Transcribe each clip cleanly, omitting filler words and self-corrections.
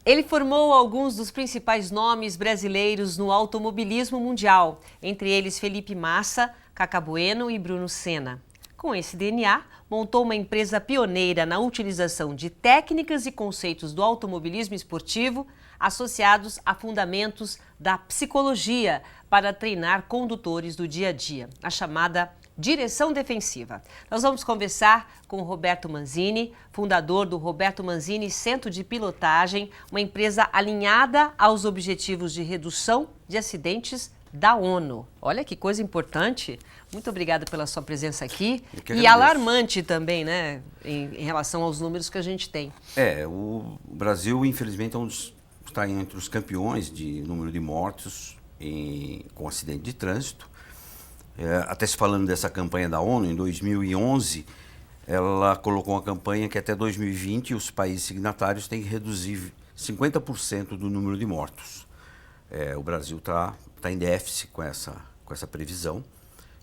Ele formou alguns dos principais nomes brasileiros no automobilismo mundial, entre eles Felipe Massa, Cacá Bueno e Bruno Senna. Com esse DNA, montou uma empresa pioneira na utilização de técnicas e conceitos do automobilismo esportivo associados a fundamentos da psicologia para treinar condutores do dia a dia, a chamada direção defensiva. Nós vamos conversar com o Roberto Manzini, fundador do Roberto Manzini Centro de Pilotagem, uma empresa alinhada aos objetivos de redução de acidentes da ONU. Olha que coisa importante. Muito obrigada pela sua presença aqui. E alarmante também, né, em relação aos números que a gente tem. O Brasil, infelizmente, está entre os campeões de número de mortos com acidente de trânsito. Até se falando dessa campanha da ONU, em 2011, ela colocou uma campanha que até 2020 os países signatários têm que reduzir 50% do número de mortos. O Brasil está em déficit com essa previsão.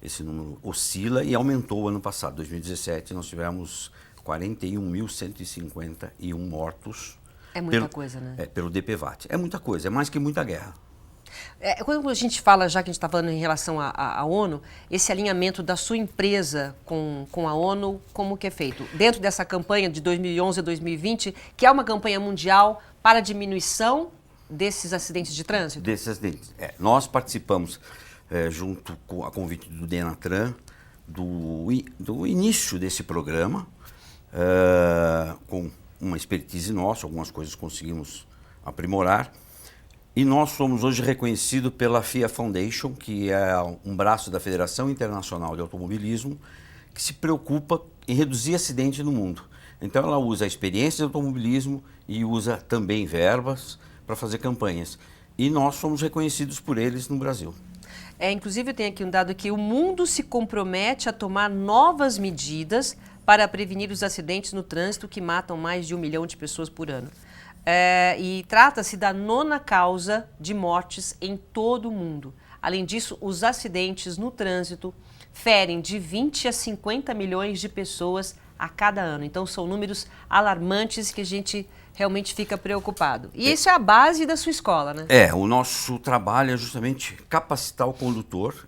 Esse número oscila e aumentou ano passado. Em 2017, nós tivemos 41.151 mortos. É muita coisa, né? Pelo DPVAT. É muita coisa, é mais que muita guerra. Quando a gente fala, já que a gente está falando em relação à ONU, esse alinhamento da sua empresa com a ONU, como que é feito? Dentro dessa campanha de 2011 a 2020, que é uma campanha mundial para a diminuição desses acidentes de trânsito? Desses acidentes. Nós participamos, junto com a convite do Denatran, do início desse programa, com uma expertise nossa, algumas coisas conseguimos aprimorar. E nós somos hoje reconhecidos pela FIA Foundation, que é um braço da Federação Internacional de Automobilismo, que se preocupa em reduzir acidentes no mundo. Então ela usa a experiência de automobilismo e usa também verbas para fazer campanhas. E nós somos reconhecidos por eles no Brasil. Inclusive eu tenho aqui um dado que o mundo se compromete a tomar novas medidas para prevenir os acidentes no trânsito que matam mais de 1 milhão de pessoas por ano. E trata-se da 9ª causa de mortes em todo o mundo. Além disso, os acidentes no trânsito ferem de 20 a 50 milhões de pessoas a cada ano. Então, são números alarmantes que a gente realmente fica preocupado. E isso é a base da sua escola, né? O nosso trabalho é justamente capacitar o condutor,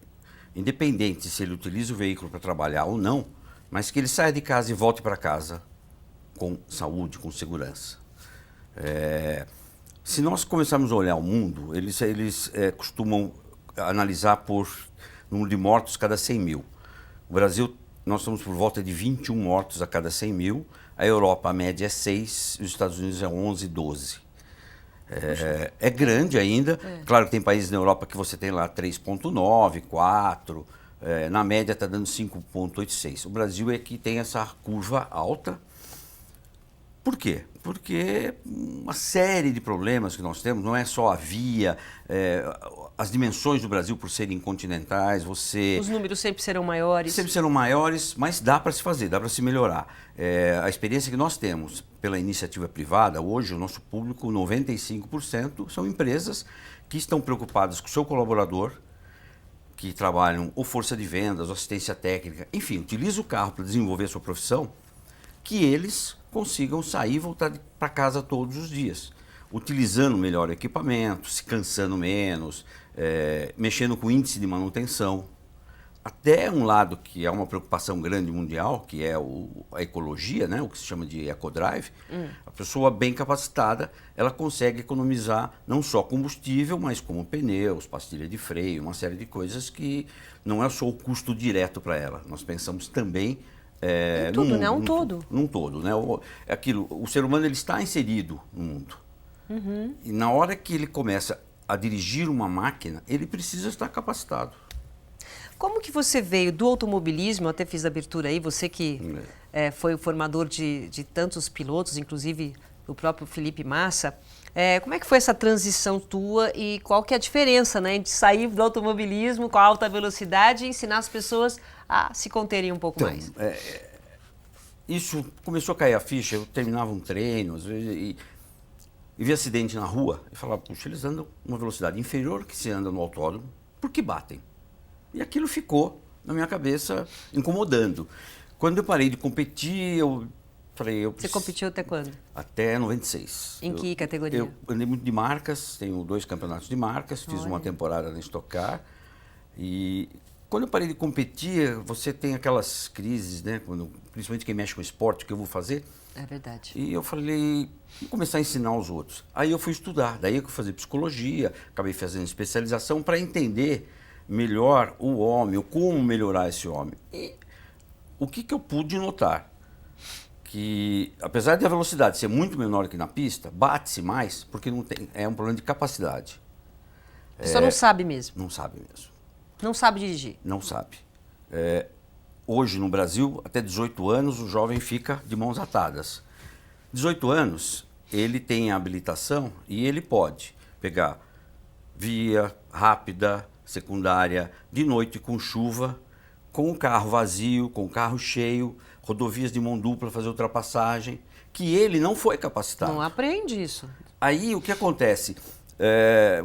independente se ele utiliza o veículo para trabalhar ou não, mas que ele saia de casa e volte para casa com saúde, com segurança. Se nós começarmos a olhar o mundo, eles costumam analisar por número de mortos cada 100 mil. O Brasil, nós estamos por volta de 21 mortos a cada 100 mil. A Europa, a média é 6, os Estados Unidos é 11, 12. É grande ainda. Claro que tem países na Europa que você tem lá 3,9, 4. Na média está dando 5,86. O Brasil é que tem essa curva alta. Por quê? Porque uma série de problemas que nós temos, não é só a via, as dimensões do Brasil por serem continentais, Os números sempre serão maiores. Sempre serão maiores, mas dá para se fazer, dá para se melhorar. A experiência que nós temos pela iniciativa privada, hoje o nosso público, 95%, são empresas que estão preocupadas com o seu colaborador, que trabalham ou força de vendas, ou assistência técnica, enfim, utiliza o carro para desenvolver a sua profissão, que eles consigam sair e voltar para casa todos os dias, utilizando melhor equipamento, se cansando menos, mexendo com índice de manutenção. Até um lado que é uma preocupação grande mundial, que é a ecologia, né? O que se chama de ecodrive, a pessoa bem capacitada, ela consegue economizar não só combustível, mas como pneus, pastilha de freio, uma série de coisas que não é só o custo direto para ela. Nós pensamos também tudo, né? Um todo. Num todo, né? O ser humano ele está inserido no mundo. E na hora que ele começa a dirigir uma máquina, ele precisa estar capacitado. Como que você veio do automobilismo, eu até fiz a abertura aí, você que foi o formador de tantos pilotos, inclusive o próprio Felipe Massa, como é que foi essa transição tua e qual que é a diferença, né, de sair do automobilismo com a alta velocidade e ensinar as pessoas a se conterem um pouco mais? Isso começou a cair a ficha, eu terminava um treino, às vezes, e via acidente na rua, e falava, puxa, eles andam uma velocidade inferior que se anda no autódromo, por que batem? E aquilo ficou na minha cabeça incomodando. Quando eu parei de competir, eu falei... Você competiu até quando? Até 96. Em que categoria? Eu andei muito de marcas, tenho 2 campeonatos de marcas, fiz Olha. uma temporada na Stock Car. E quando eu parei de competir, você tem aquelas crises, né? Principalmente quem mexe com esporte, o que eu vou fazer? É verdade. E eu falei, vou começar a ensinar os outros. Aí eu fui estudar, daí eu fui fazer psicologia, acabei fazendo especialização para entender melhor o homem, como melhorar esse homem. E o que eu pude notar? Que apesar de a velocidade ser muito menor que na pista, bate-se mais porque não tem, é um problema de capacidade. A pessoa não sabe mesmo. Não sabe mesmo. Não sabe dirigir. Não sabe. Hoje no Brasil, até 18 anos, o jovem fica de mãos atadas. 18 anos, ele tem a habilitação e ele pode pegar via rápida, secundária, de noite com chuva, com o carro vazio, com o carro cheio, rodovias de mão dupla, fazer ultrapassagem, que ele não foi capacitado. Não aprende isso. Aí o que acontece?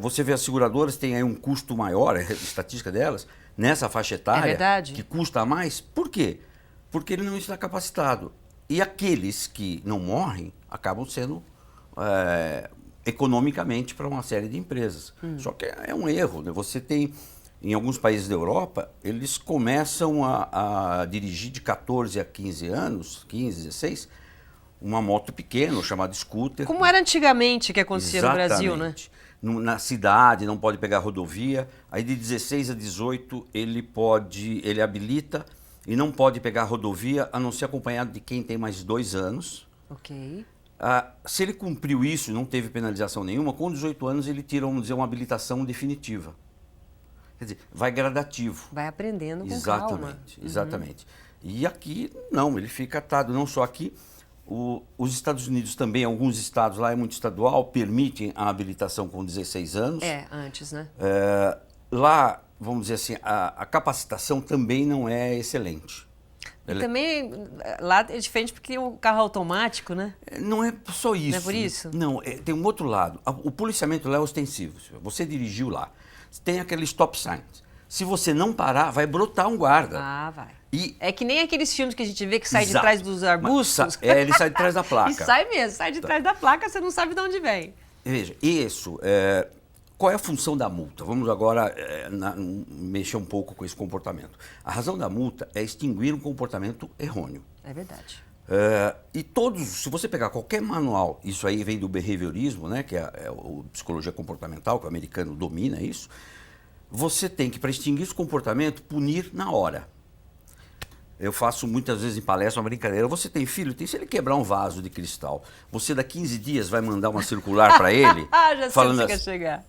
Você vê as seguradoras têm aí um custo maior, a estatística delas, nessa faixa etária, verdade. que custa mais. Por quê? Porque ele não está capacitado. E aqueles que não morrem acabam sendo economicamente para uma série de empresas. Só que é um erro, né? Você tem, em alguns países da Europa, eles começam a dirigir de 14 a 15 anos, 15, 16, uma moto pequena, chamada scooter. Como era antigamente que acontecia no Brasil, né? Na cidade, não pode pegar rodovia. Aí de 16 a 18 ele habilita e não pode pegar rodovia, a não ser acompanhado de quem tem mais 2 anos. Ok. Se ele cumpriu isso e não teve penalização nenhuma, com 18 anos ele tira, vamos dizer, uma habilitação definitiva. Quer dizer, vai gradativo. Vai aprendendo com Exatamente, calma. exatamente. E aqui, não, ele fica atado, não só aqui. Os Estados Unidos também, alguns estados lá é muito estadual, permitem a habilitação com 16 anos. Antes, né? Lá, vamos dizer assim, a capacitação também não é excelente. E também, lá é diferente porque o carro automático, né? Não é só isso. Não é por isso? Não, tem um outro lado. O policiamento lá é ostensivo. Você dirigiu lá, tem aquele stop sign. Se você não parar, vai brotar um guarda. Vai. É que nem aqueles filmes que a gente vê que sai de Exato. trás dos arbustos. Ele sai de trás da placa. E sai mesmo, sai de trás da placa, você não sabe de onde vem. Veja, qual é a função da multa? Vamos agora mexer um pouco com esse comportamento. A razão da multa é extinguir um comportamento errôneo. É verdade. E se você pegar qualquer manual, isso aí vem do behaviorismo, né, que é a psicologia comportamental, que o americano domina isso, você tem que, para extinguir esse comportamento, punir na hora. Eu faço muitas vezes em palestra uma brincadeira. Você tem filho? Se ele quebrar um vaso de cristal, você daqui 15 dias vai mandar uma circular para ele? Já sei falando onde você quer chegar.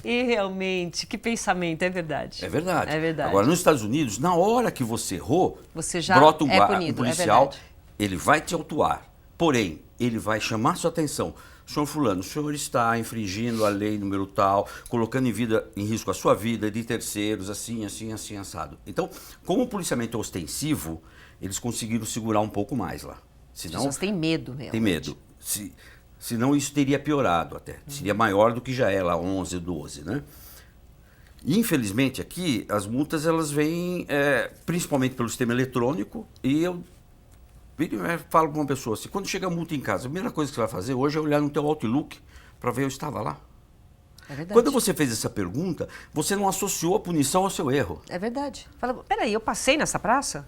E realmente, que pensamento, é verdade. É verdade. É verdade. Agora, nos Estados Unidos, na hora que você errou, você já brota punido, um policial, é ele vai te autuar. Porém, ele vai chamar sua atenção. Senhor fulano, o senhor está infringindo a lei número tal, colocando em risco a sua vida, de terceiros, assim, assado. Então, como o policiamento é ostensivo, eles conseguiram segurar um pouco mais lá. Senão, as pessoas têm medo, realmente. Tem medo. Senão isso teria piorado até. Seria maior do que já é lá, 11, 12, né? Infelizmente aqui, as multas elas vêm principalmente pelo sistema eletrônico e eu falo para uma pessoa assim, quando chega a multa em casa, a primeira coisa que você vai fazer hoje é olhar no teu Outlook para ver eu estava lá. É verdade. Quando você fez essa pergunta, você não associou a punição ao seu erro. É verdade. Fala, peraí, eu passei nessa praça?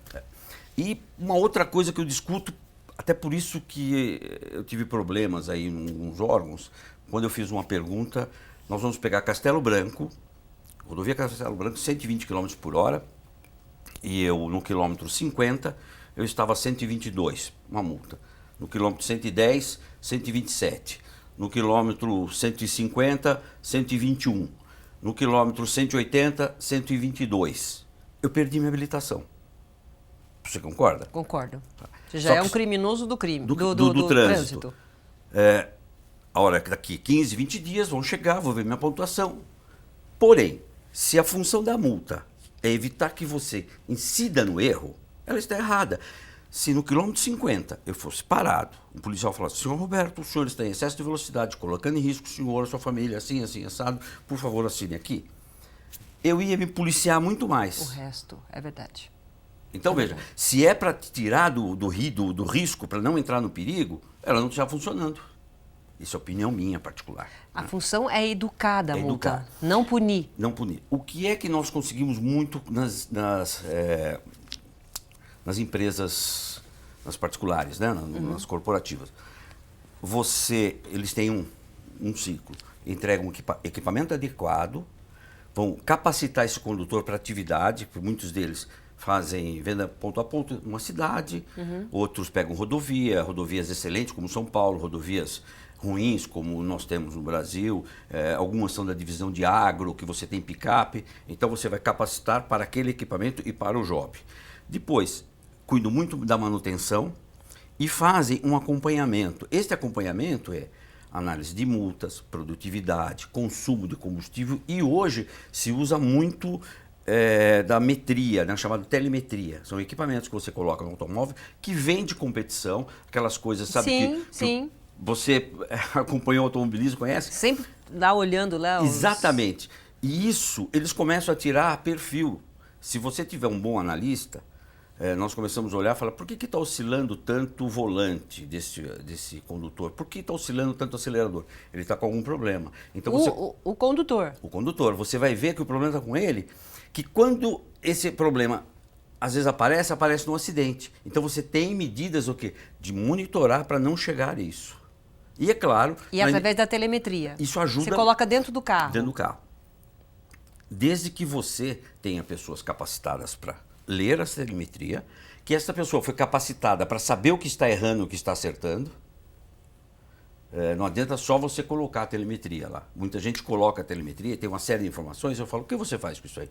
E uma outra coisa que eu discuto, até por isso que eu tive problemas aí em uns órgãos, quando eu fiz uma pergunta, nós vamos pegar Castelo Branco, rodovia Castelo Branco, 120 km por hora, e eu no quilômetro 50, eu estava a 122, uma multa. No quilômetro 110, 127. No quilômetro 150, 121. No quilômetro 180, 122. Eu perdi minha habilitação. Você concorda? Concordo. Você já é um criminoso do crime, do trânsito. A hora que daqui 15, 20 dias vão chegar, vou ver minha pontuação. Porém, se a função da multa é evitar que você incida no erro, ela está errada. Se no quilômetro 50 eu fosse parado, o policial falasse, senhor Roberto, o senhor está em excesso de velocidade, colocando em risco o senhor, a sua família, assim, assado, por favor, assine aqui. Eu ia me policiar muito mais. O resto, é verdade. Então, veja, se é para tirar do risco, para não entrar no perigo, ela não está funcionando. Isso é opinião minha particular. A função é educar da multa, educar. não punir. Não punir. O que é que nós conseguimos muito nas empresas, nas particulares, né? Nas corporativas? Eles têm um ciclo, entregam um equipamento adequado, vão capacitar esse condutor para atividade, porque muitos deles fazem venda ponto a ponto numa cidade, outros pegam rodovias excelentes como São Paulo, rodovias ruins como nós temos no Brasil, algumas são da divisão de agro, que você tem picape, então você vai capacitar para aquele equipamento e para o job. Depois, cuidam muito da manutenção e fazem um acompanhamento. Este acompanhamento é análise de multas, produtividade, consumo de combustível e hoje se usa muito da metria, né, chamada telemetria. São equipamentos que você coloca no automóvel que vêm de competição, aquelas coisas, sabe? Sim. Você acompanhou o automobilismo, conhece? Sempre dá olhando lá. Exatamente. E isso, eles começam a tirar perfil. Se você tiver um bom analista, nós começamos a olhar e falar, por que está oscilando tanto o volante desse condutor? Por que está oscilando tanto o acelerador? Ele está com algum problema. Então o condutor. O condutor. Você vai ver que o problema está com ele, que quando esse problema às vezes aparece num acidente. Então você tem medidas de monitorar para não chegar a isso. E é claro... E através da telemetria. Isso ajuda... Você coloca dentro do carro. Dentro do carro. Desde que você tenha pessoas capacitadas para ler a telemetria, que essa pessoa foi capacitada para saber o que está errando e o que está acertando. Não adianta só você colocar a telemetria lá. Muita gente coloca a telemetria, tem uma série de informações, eu falo, o que você faz com isso aí?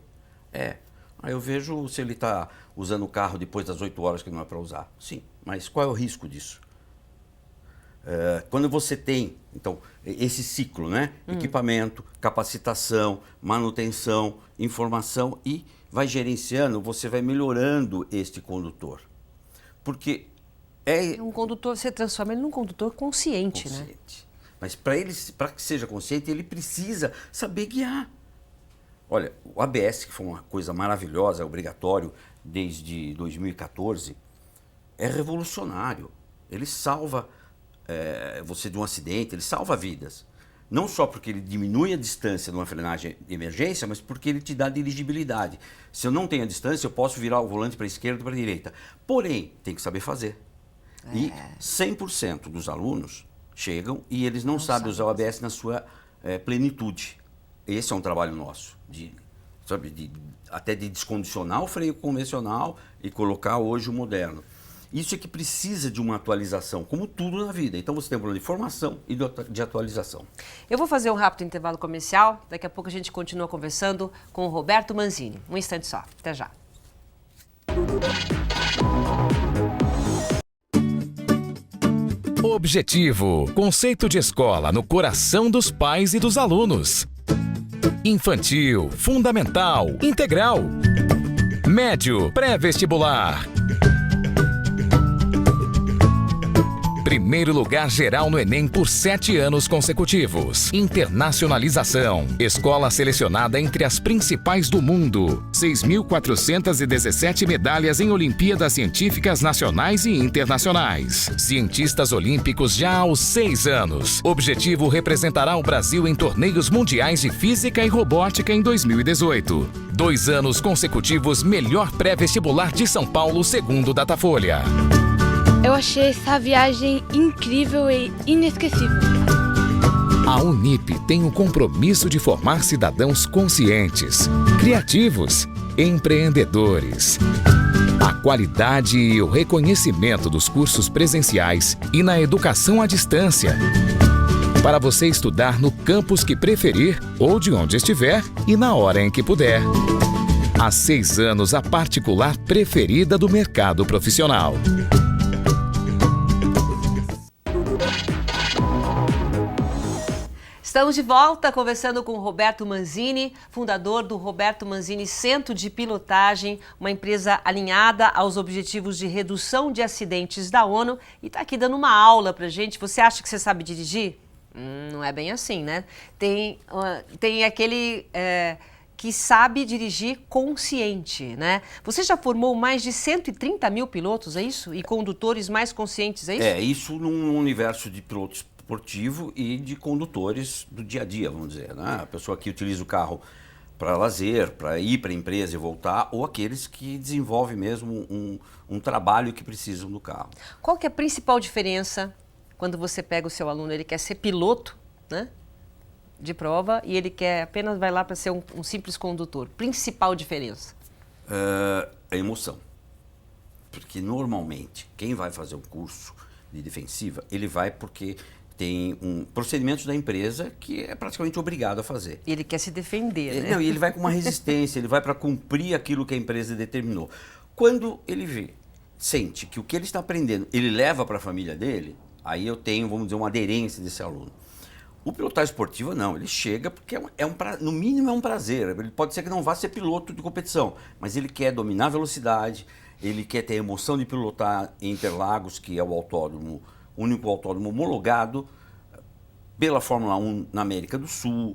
Aí eu vejo se ele está usando o carro depois das 8 horas que não é para usar. Sim, mas qual é o risco disso? Quando você tem, então, esse ciclo, né? Equipamento, capacitação, manutenção, informação e vai gerenciando, você vai melhorando este condutor. Porque um condutor, você transforma ele num condutor consciente, né? Mas para que seja consciente, ele precisa saber guiar. Olha, o ABS, que foi uma coisa maravilhosa, é obrigatório desde 2014, é revolucionário. Ele salva você de um acidente, ele salva vidas. Não só porque ele diminui a distância numa frenagem de emergência, mas porque ele te dá dirigibilidade. Se eu não tenho a distância, eu posso virar o volante para a esquerda ou para a direita. Porém, tem que saber fazer. E 100% dos alunos chegam e eles não sabem usar o ABS na sua plenitude. Esse é um trabalho nosso, até de descondicionar o freio convencional e colocar hoje o moderno. Isso é que precisa de uma atualização, como tudo na vida. Então você tem um problema de formação e de atualização. Eu vou fazer um rápido intervalo comercial, daqui a pouco a gente continua conversando com o Roberto Manzini. Um instante só, até já. Objetivo, conceito de escola no coração dos pais e dos alunos. Infantil, fundamental, integral. Médio, pré-vestibular. Primeiro lugar geral no Enem por 7 anos consecutivos. Internacionalização. Escola selecionada entre as principais do mundo. 6.417 medalhas em Olimpíadas Científicas Nacionais e Internacionais. Cientistas olímpicos já aos 6 anos. Objetivo representará o Brasil em torneios mundiais de física e robótica em 2018. 2 anos consecutivos melhor pré-vestibular de São Paulo, segundo Datafolha. Eu achei essa viagem incrível e inesquecível. A Unip tem o compromisso de formar cidadãos conscientes, criativos, empreendedores. A qualidade e o reconhecimento dos cursos presenciais e na educação à distância. Para você estudar no campus que preferir ou de onde estiver e na hora em que puder. Há 6 anos, a particular preferida do mercado profissional. Estamos de volta conversando com o Roberto Manzini, fundador do Roberto Manzini Centro de Pilotagem, uma empresa alinhada aos objetivos de redução de acidentes da ONU e está aqui dando uma aula para gente. Você acha que você sabe dirigir? Não é bem assim, né? Tem aquele que sabe dirigir consciente, né? Você já formou mais de 130 mil pilotos, é isso? E condutores mais conscientes, é isso? É, isso num universo de piloto esportivo e de condutores do dia a dia, vamos dizer, né? A pessoa que utiliza o carro para lazer, para ir para a empresa e voltar, ou aqueles que desenvolvem mesmo um trabalho que precisam do carro. Qual que é a principal diferença quando você pega o seu aluno, ele quer ser piloto, né, de prova, e ele apenas vai lá para ser um simples condutor? Principal diferença? A emoção. Porque normalmente quem vai fazer um curso de defensiva, ele vai porque tem procedimentos da empresa que é praticamente obrigado a fazer. E ele quer se defender, né? Não, e ele vai com uma resistência, ele vai para cumprir aquilo que a empresa determinou. Quando ele sente que o que ele está aprendendo, ele leva para a família dele, aí eu tenho, vamos dizer, uma aderência desse aluno. O pilotagem esportivo não, ele chega porque no mínimo é um prazer. Ele pode ser que não vá ser piloto de competição, mas ele quer dominar a velocidade, ele quer ter a emoção de pilotar em Interlagos, que é o único autódromo homologado pela Fórmula 1 na América do Sul.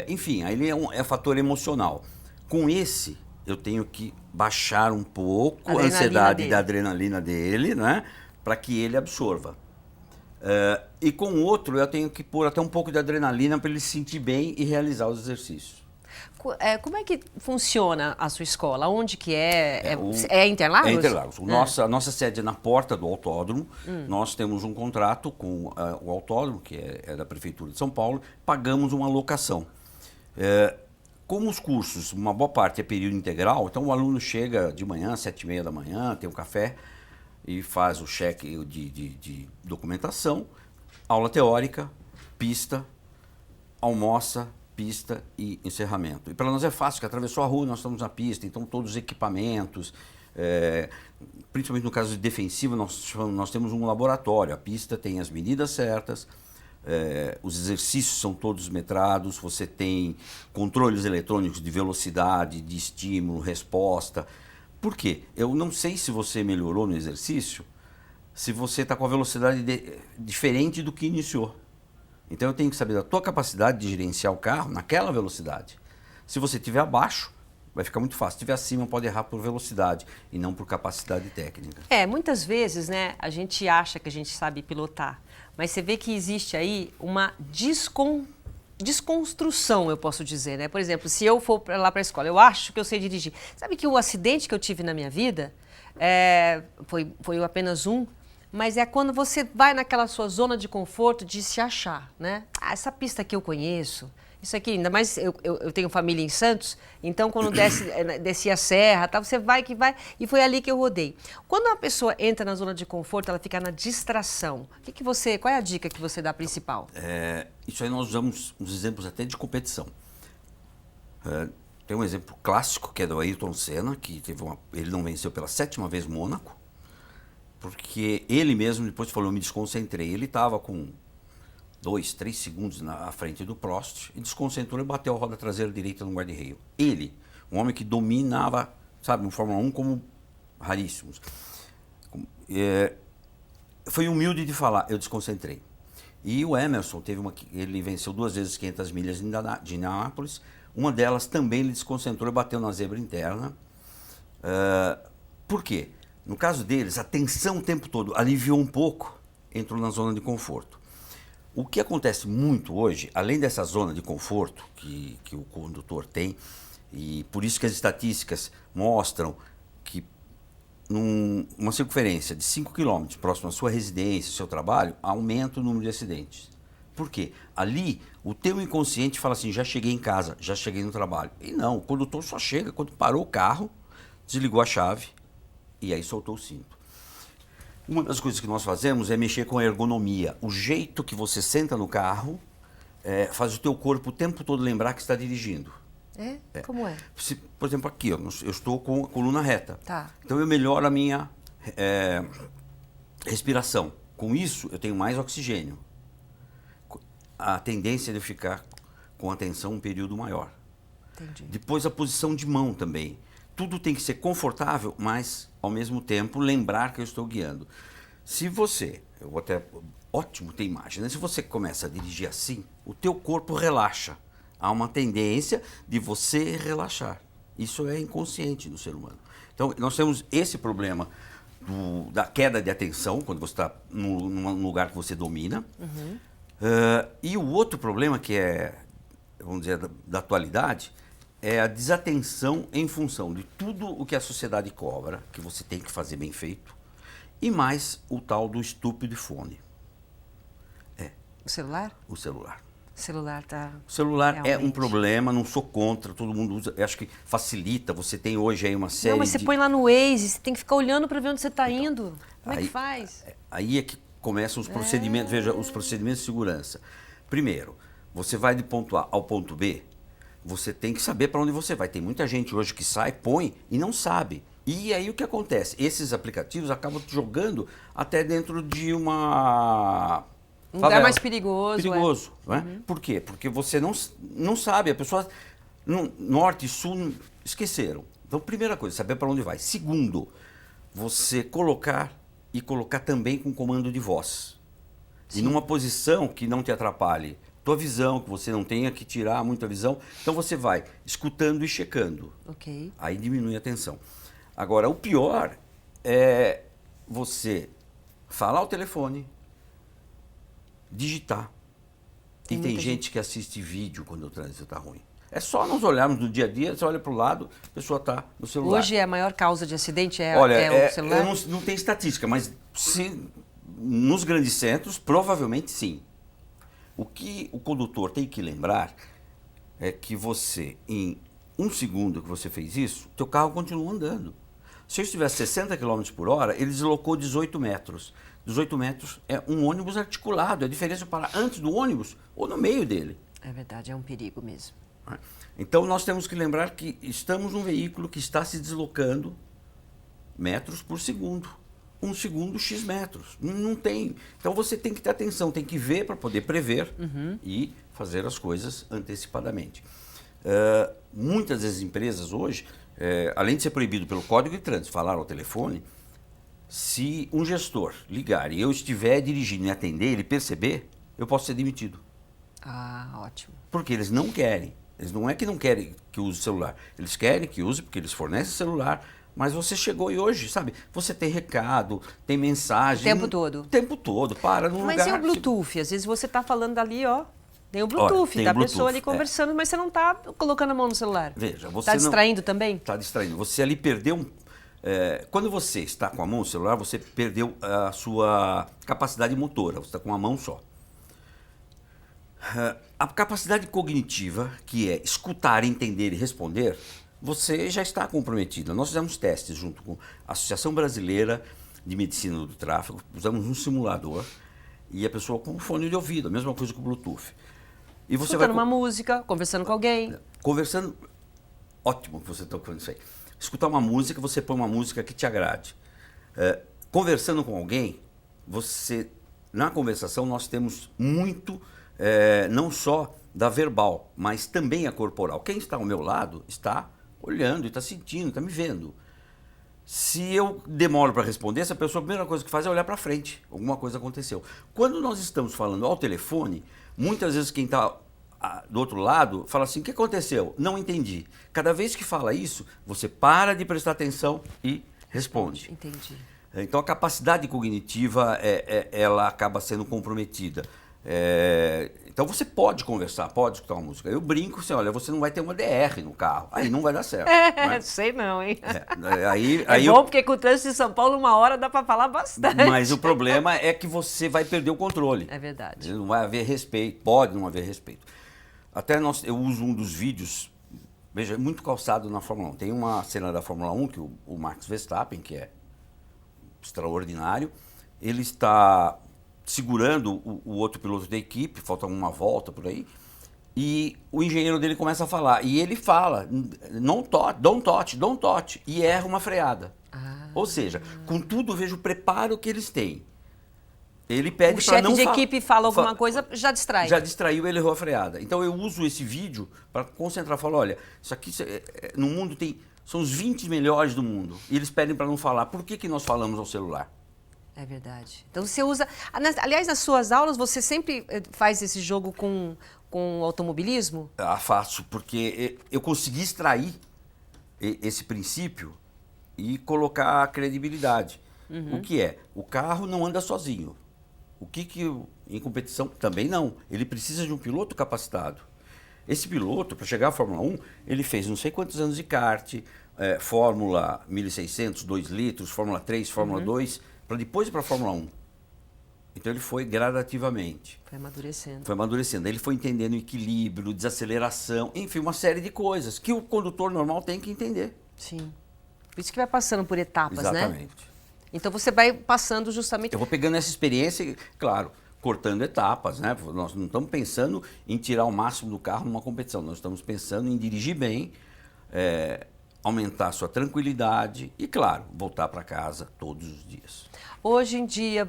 Enfim, aí ele é fator emocional. Com esse, eu tenho que baixar um pouco a ansiedade da adrenalina dele, né, para que ele absorva. E com o outro, eu tenho que pôr até um pouco de adrenalina para ele se sentir bem e realizar os exercícios. Como é que funciona a sua escola? Onde que é? É Interlagos? É Interlagos. A nossa sede é na porta do autódromo. Nós temos um contrato com o autódromo, que é da Prefeitura de São Paulo, pagamos uma locação. Como os cursos, uma boa parte é período integral, então o aluno chega de manhã, 7h30 da manhã, tem um café e faz o cheque de documentação, aula teórica, pista, almoça, pista e encerramento. E para nós é fácil, porque atravessou a rua, nós estamos na pista, então todos os equipamentos, principalmente no caso de defensivo, nós temos um laboratório, a pista tem as medidas certas, os exercícios são todos metrados, você tem controles eletrônicos de velocidade, de estímulo, resposta. Por quê? Eu não sei se você melhorou no exercício, se você está com a velocidade diferente do que iniciou. Então eu tenho que saber da tua capacidade de gerenciar o carro naquela velocidade. Se você estiver abaixo, vai ficar muito fácil. Se estiver acima, pode errar por velocidade e não por capacidade técnica. Muitas vezes, né, a gente acha que a gente sabe pilotar, mas você vê que existe aí uma desconstrução, eu posso dizer, né? Por exemplo, se eu for lá para a escola, eu acho que eu sei dirigir. Sabe que o acidente que eu tive na minha vida foi apenas um, mas é quando você vai naquela sua zona de conforto de se achar, né? Essa pista aqui eu conheço, isso aqui, ainda mais eu tenho família em Santos, então quando descia a serra, tá, você vai, e foi ali que eu rodei. Quando uma pessoa entra na zona de conforto, ela fica na distração. Qual é a dica que você dá principal? Isso aí nós usamos uns exemplos até de competição. Tem um exemplo clássico que é do Ayrton Senna, que ele não venceu pela 7ª vez Mônaco, porque ele mesmo depois falou, eu me desconcentrei. Ele estava com 2, 3 segundos na frente do Prost e desconcentrou e bateu a roda traseira direita no guarda-reio. Ele, um homem que dominava, sabe, no Fórmula 1 como raríssimos. Foi humilde de falar, eu desconcentrei. E o Emerson, ele venceu 2 vezes 500 milhas de Indianápolis, uma delas também ele desconcentrou e bateu na zebra interna. Por quê? No caso deles, a tensão o tempo todo aliviou um pouco, entrou na zona de conforto. O que acontece muito hoje, além dessa zona de conforto que o condutor tem, e por isso que as estatísticas mostram que numa circunferência de 5 km próximo à sua residência, ao seu trabalho, aumenta o número de acidentes. Por quê? Ali, o teu inconsciente fala assim, já cheguei em casa, já cheguei no trabalho. E não, o condutor só chega quando parou o carro, desligou a chave e aí soltou o cinto. Uma das coisas que nós fazemos é mexer com a ergonomia. O jeito que você senta no carro faz o teu corpo o tempo todo lembrar que está dirigindo. Como é? Por exemplo, aqui, eu estou com a coluna reta. Tá. Então eu melhoro a minha respiração. Com isso, eu tenho mais oxigênio. A tendência é de eu ficar com a tensão um período maior. Entendi. Depois a posição de mão também. Tudo tem que ser confortável, mas ao mesmo tempo lembrar que eu estou guiando. Se você, ótimo ter imagem, né? Se você começa a dirigir assim, o teu corpo relaxa. Há uma tendência de você relaxar. Isso é inconsciente no ser humano. Então, nós temos esse problema da queda de atenção, quando você está num lugar que você domina. E o outro problema, que é, vamos dizer, da atualidade, é a desatenção em função de tudo o que a sociedade cobra, que você tem que fazer bem feito, e mais o tal do estúpido fone. O celular? O celular. O celular tá... O celular é um realmente. problema, não sou contra, todo mundo usa, eu acho que facilita, você tem hoje aí uma série Não, mas você põe lá no Waze, você tem que ficar olhando para ver onde você está indo. Como é que faz? Aí é que começam os procedimentos, veja, os procedimentos de segurança. Primeiro, você vai de ponto A ao ponto B, você tem que saber para onde você vai. Tem muita gente hoje que sai, põe e não sabe. E aí o que acontece? Esses aplicativos acabam te jogando até dentro de uma... Um lugar mais perigoso. Perigoso, não é? Por quê? Porque você não sabe, a pessoa norte e sul esqueceram. Então, primeira coisa, saber para onde vai. Segundo, você colocar também com comando de voz. Sim. E numa posição que não te atrapalhe tua visão, que você não tenha que tirar muita visão. Então você vai escutando e checando. Ok. Aí diminui a tensão. Agora, o pior é você falar ao telefone, digitar. E tem gente que assiste vídeo quando o trânsito está ruim. É só nós olharmos no dia a dia, você olha para o lado, a pessoa está no celular. Hoje a maior causa de acidente é o celular? Não tem estatística, mas nos grandes centros, provavelmente sim. O que o condutor tem que lembrar é que você, em um segundo que você fez isso, teu carro continua andando. Se eu estiver a 60 km por hora, ele deslocou 18 metros. 18 metros é um ônibus articulado, é a diferença para antes do ônibus ou no meio dele. É verdade, é um perigo mesmo. Então nós temos que lembrar que estamos num veículo que está se deslocando metros por segundo. Um segundo, X metros. Não tem. Então você tem que ter atenção, tem que ver para poder prever e fazer as coisas antecipadamente. Muitas das empresas hoje, além de ser proibido pelo Código de Trânsito falar ao telefone, se um gestor ligar e eu estiver dirigindo e atender, ele perceber, eu posso ser demitido. Ah, ótimo. Porque eles não querem. Eles não é que não querem que use o celular. Eles querem que use porque eles fornecem celular. Mas você chegou e hoje, sabe, você tem recado, tem mensagem. O tempo todo. O tempo todo, para num lugar. Mas e o Bluetooth? Às vezes você está falando ali, ó, tem o Bluetooth, tem tá o Bluetooth, a pessoa ali conversando, mas você não está colocando a mão no celular. Veja, você está distraindo também? Está distraindo. Você ali perdeu quando você está com a mão no celular, você perdeu a sua capacidade motora, você está com uma mão só. A capacidade cognitiva, que é escutar, entender e responder, você já está comprometido. Nós fizemos testes junto com a Associação Brasileira de Medicina do Tráfego, usamos um simulador e a pessoa com fone de ouvido, a mesma coisa com o Bluetooth. E você escutando uma música, conversando com alguém. Conversando, ótimo que você está falando isso aí. Escutar uma música, você põe uma música que te agrade. Conversando com alguém, na conversação nós temos muito, não só da verbal, mas também a corporal. Quem está ao meu lado está olhando, está sentindo, está me vendo. Se eu demoro para responder, essa pessoa, a primeira coisa que faz é olhar para frente. Alguma coisa aconteceu. Quando nós estamos falando ao telefone, muitas vezes quem está do outro lado fala assim, o que aconteceu? Não entendi. Cada vez que fala isso, você para de prestar atenção e responde. Entendi. Então a capacidade cognitiva, ela acaba sendo comprometida. Então você pode conversar, pode escutar uma música. Eu brinco assim, olha, você não vai ter uma DR no carro, aí não vai dar certo. Né? Sei não, hein? Aí bom porque com o trânsito de São Paulo, uma hora dá para falar bastante. Mas o problema é que você vai perder o controle. É verdade. Não vai haver respeito, pode não haver respeito. Até eu uso um dos vídeos, veja, muito calçado na Fórmula 1. Tem uma cena da Fórmula 1 que o Max Verstappen, que é extraordinário, ele está segurando o outro piloto da equipe, falta uma volta por aí, e o engenheiro dele começa a falar, e ele fala, don't touch, e erra uma freada. Ou seja, contudo, vejo o preparo que eles têm. Ele pede para não O chefe de equipe fala alguma coisa, já distrai. Já distraiu, ele errou a freada. Então eu uso esse vídeo para concentrar, falo, olha, isso aqui no mundo são os 20 melhores do mundo, e eles pedem para não falar. Por que nós falamos ao celular? É verdade. Então você usa... Aliás, nas suas aulas você sempre faz esse jogo com com o automobilismo? Faço, porque eu consegui extrair esse princípio e colocar a credibilidade. O que é? O carro não anda sozinho. Em competição também não. Ele precisa de um piloto capacitado. Esse piloto, para chegar à Fórmula 1, ele fez não sei quantos anos de kart, Fórmula 1600, 2 litros, Fórmula 3, Fórmula 2, para depois ir para a Fórmula 1. Então ele foi gradativamente. Foi amadurecendo. Foi amadurecendo. Ele foi entendendo o equilíbrio, desaceleração, enfim, uma série de coisas que o condutor normal tem que entender. Sim. Por isso que vai passando por etapas, né? Exatamente. Então você vai passando justamente... Eu vou pegando essa experiência e, claro, cortando etapas, né? Nós não estamos pensando em tirar o máximo do carro numa competição. Nós estamos pensando em dirigir bem, aumentar a sua tranquilidade e, claro, voltar para casa todos os dias. Hoje em dia,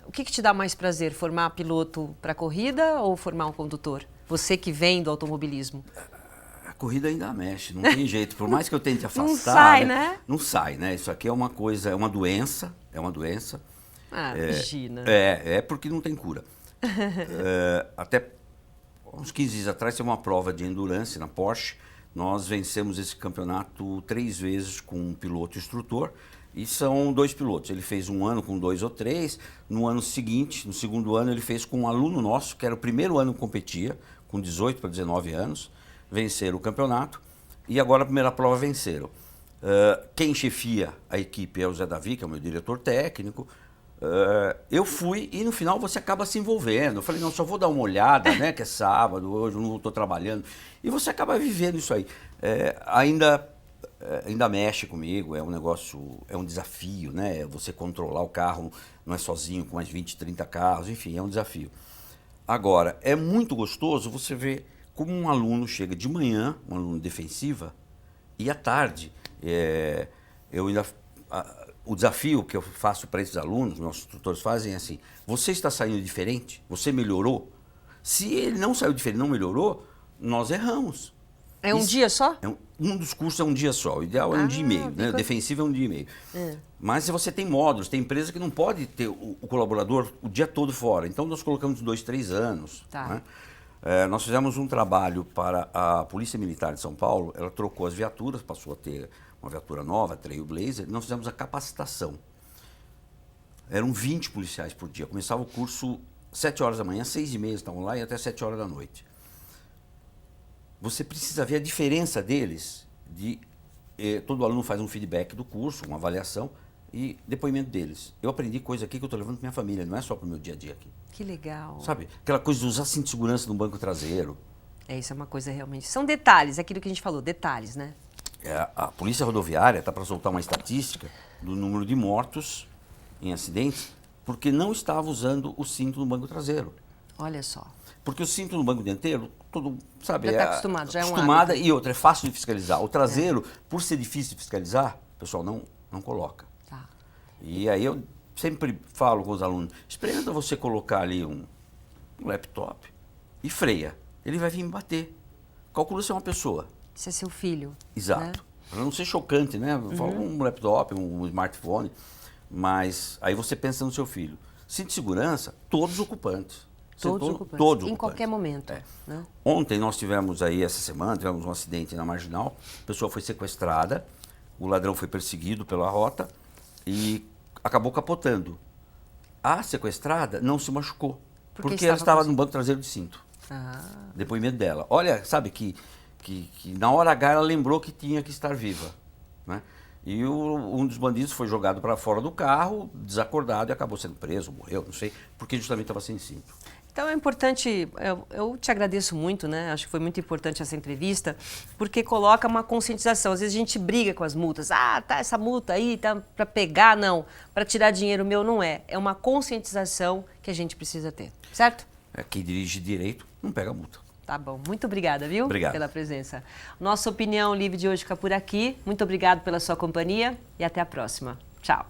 o que te dá mais prazer? Formar piloto para corrida ou formar um condutor? Você que vem do automobilismo. A corrida ainda mexe, não tem jeito. Por mais que eu tente afastar... Não sai, né? Não sai, né? Isso aqui é uma coisa, é uma doença. Ah, imagina. É porque não tem cura. Até uns 15 dias atrás, teve uma prova de endurance na Porsche. Nós vencemos esse campeonato 3 vezes com um piloto instrutor. E são 2 pilotos. Ele fez um ano com 2 ou 3. No ano seguinte, no segundo ano, ele fez com um aluno nosso, que era o primeiro ano que competia, com 18 para 19 anos. Venceram o campeonato. E agora a primeira prova venceram. Quem chefia a equipe é o Zé Davi, que é o meu diretor técnico. Eu fui e no final você acaba se envolvendo. Eu falei, não, só vou dar uma olhada, né? Que é sábado, hoje eu não estou trabalhando. E você acaba vivendo isso aí. Ainda mexe comigo, é um negócio, é um desafio, né? Você controlar o carro, não é sozinho, com mais 20, 30 carros, enfim, é um desafio. Agora, é muito gostoso você ver como um aluno chega de manhã, um aluno defensiva, e à tarde, o desafio que eu faço para esses alunos, nossos instrutores fazem é assim, você está saindo diferente? Você melhorou? Se ele não saiu diferente, não melhorou, nós erramos. É um dia só? Um dos cursos é um dia só. O ideal é um dia e meio. Né? O defensivo é um dia e meio. Mas se você tem módulos, tem empresa que não pode ter o colaborador o dia todo fora. Então nós colocamos 2, 3 anos. Tá. Né? Nós fizemos um trabalho para a Polícia Militar de São Paulo. Ela trocou as viaturas, passou a ter uma viatura nova, Trailblazer. Nós fizemos a capacitação. Eram 20 policiais por dia. Começava o curso 7 horas da manhã, 6h30 estavam lá e até 7 horas da noite. Você precisa ver a diferença deles. Todo aluno faz um feedback do curso, uma avaliação e depoimento deles. Eu aprendi coisa aqui que eu estou levando para minha família, não é só para o meu dia a dia aqui. Que legal. Sabe? Aquela coisa de usar cinto de segurança no banco traseiro. Isso é uma coisa realmente... São detalhes, aquilo que a gente falou, detalhes, né? A Polícia Rodoviária está para soltar uma estatística do número de mortos em acidentes porque não estava usando o cinto no banco traseiro. Olha só. Porque o cinto no banco dianteiro, todo, sabe, já está acostumado, já é um acostumada hábito. E outra, é fácil de fiscalizar. O traseiro, por ser difícil de fiscalizar, o pessoal não coloca. Tá. E aí eu sempre falo com os alunos, experimenta você colocar ali um laptop e freia. Ele vai vir me bater. Calcula se é uma pessoa. Isso é seu filho. Exato. Né? Para não ser chocante, né? Fala um laptop, um smartphone, mas aí você pensa no seu filho. Cinto de segurança, todos ocupantes. Todos ocupantes. Todos em ocupantes. qualquer momento. Né? Ontem nós tivemos aí, essa semana, tivemos um acidente na Marginal, a pessoa foi sequestrada, o ladrão foi perseguido pela rota e acabou capotando. A sequestrada não se machucou, porque ela estava no banco traseiro de cinto. Depoimento dela. Olha, sabe que na hora H ela lembrou que tinha que estar viva. Né? E um dos bandidos foi jogado para fora do carro, desacordado, e acabou sendo preso, morreu, não sei, porque justamente estava sem cinto. Então é importante, eu te agradeço muito, né? Acho que foi muito importante essa entrevista, porque coloca uma conscientização. Às vezes a gente briga com as multas. Tá essa multa aí, tá para pegar, não. Para tirar dinheiro meu, não é. É uma conscientização que a gente precisa ter, certo? Quem dirige direito não pega multa. Tá bom. Muito obrigada, viu? Obrigado. Pela presença. Nossa Opinião Livre de hoje fica por aqui. Muito obrigado pela sua companhia e até a próxima. Tchau.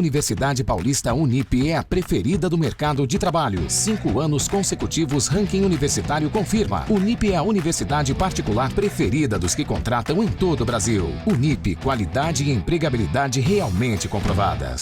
Universidade Paulista Unip é a preferida do mercado de trabalho. 5 anos consecutivos, ranking universitário confirma. Unip é a universidade particular preferida dos que contratam em todo o Brasil. Unip, qualidade e empregabilidade realmente comprovadas.